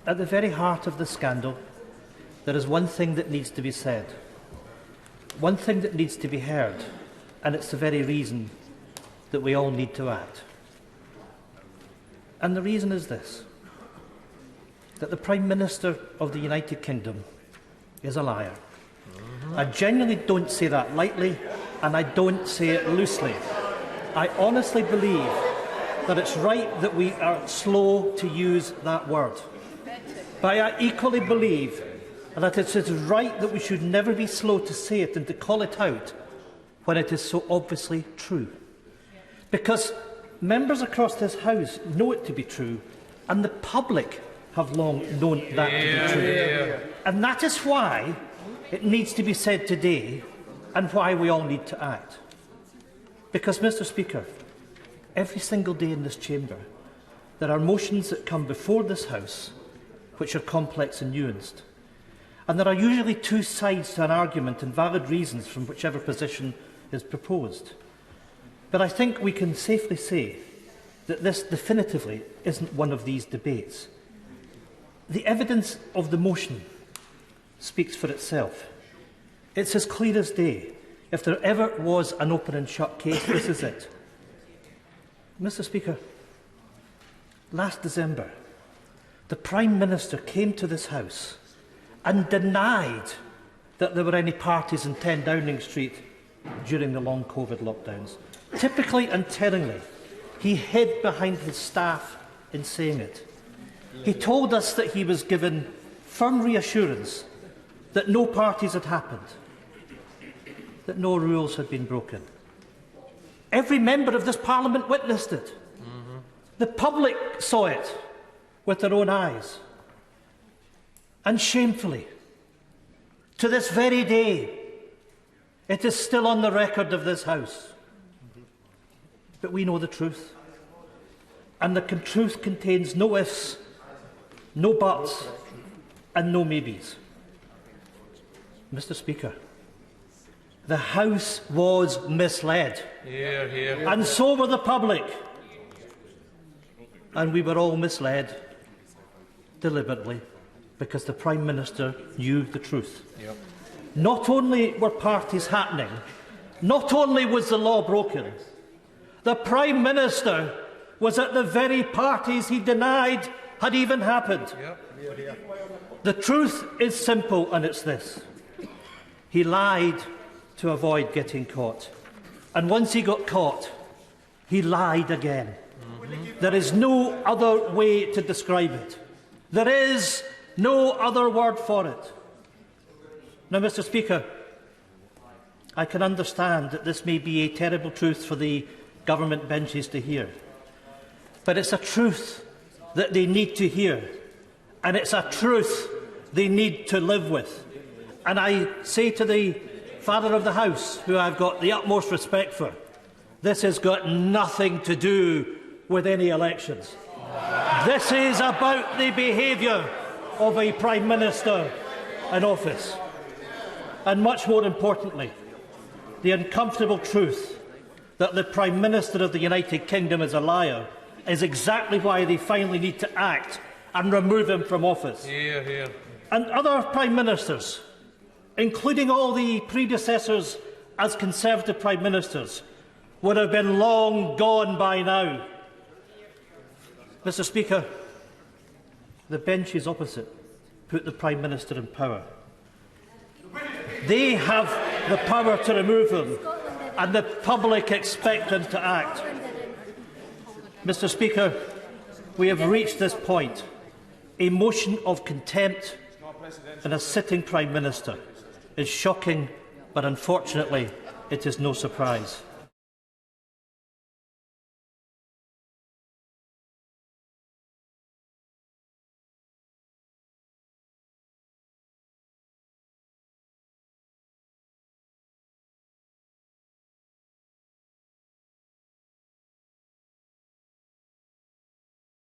At the very heart of the scandal, there is one thing that needs to be said, one thing that needs to be heard, and it's the very reason that we all need to act. And the reason is this: that the Prime Minister of the United Kingdom is a liar. I genuinely don't say that lightly, and I don't say it loosely. I honestly believe that it's right that we are slow to use that word. But I equally believe that it is right that we should never be slow to say it and to call it out when it is so obviously true. Because members across this House know it to be true, and the public have long known that to be true. And that is why it needs to be said today, and why we all need to act. Because, Mr. Speaker, every single day in this chamber, there are motions that come before this House which are complex and nuanced. And there are usually two sides to an argument and valid reasons from whichever position is proposed. But I think we can safely say that this definitively isn't one of these debates. The evidence of the motion speaks for itself. It's as clear as day. If there ever was an open and shut case, this is it. Mr. Speaker, last December, the Prime Minister came to this House and denied that there were any parties in 10 Downing Street during the long COVID lockdowns. Typically and tellingly, he hid behind his staff in saying it. He told us that he was given firm reassurance that no parties had happened, that no rules had been broken. Every member of this Parliament witnessed it. The public saw it with their own eyes. And shamefully, to this very day, it is still on the record of this House. But we know the truth. And the truth contains no ifs, no buts, and no maybes. Mr. Speaker, the House was misled. Hear, hear. And so were the public. And we were all misled deliberately because the Prime Minister knew the truth. Yep. Not only were parties happening, not only was the law broken, the Prime Minister was at the very parties he denied had even happened. Yep. The truth is simple, and it's this: he lied to avoid getting caught. And once he got caught, he lied again. There is no other way to describe it. There is no other word for it. Now, Mr. Speaker, I can understand that this may be a terrible truth for the government benches to hear. But it's a truth that they need to hear. And it's a truth they need to live with. And I say to the Father of the House, who I've got the utmost respect for, this has got nothing to do with any elections. This is about the behaviour of a Prime Minister in office. And much more importantly, the uncomfortable truth that the Prime Minister of the United Kingdom is a liar is exactly why they finally need to act and remove him from office. Hear, hear. And other Prime Ministers, including all the predecessors as Conservative Prime Ministers, would have been long gone by now. Mr. Speaker, the benches opposite put the Prime Minister in power. They have the power to remove him, and the public expect them to act. Mr. Speaker, we have reached this point. A motion of contempt in a sitting Prime Minister is shocking, but unfortunately it is no surprise.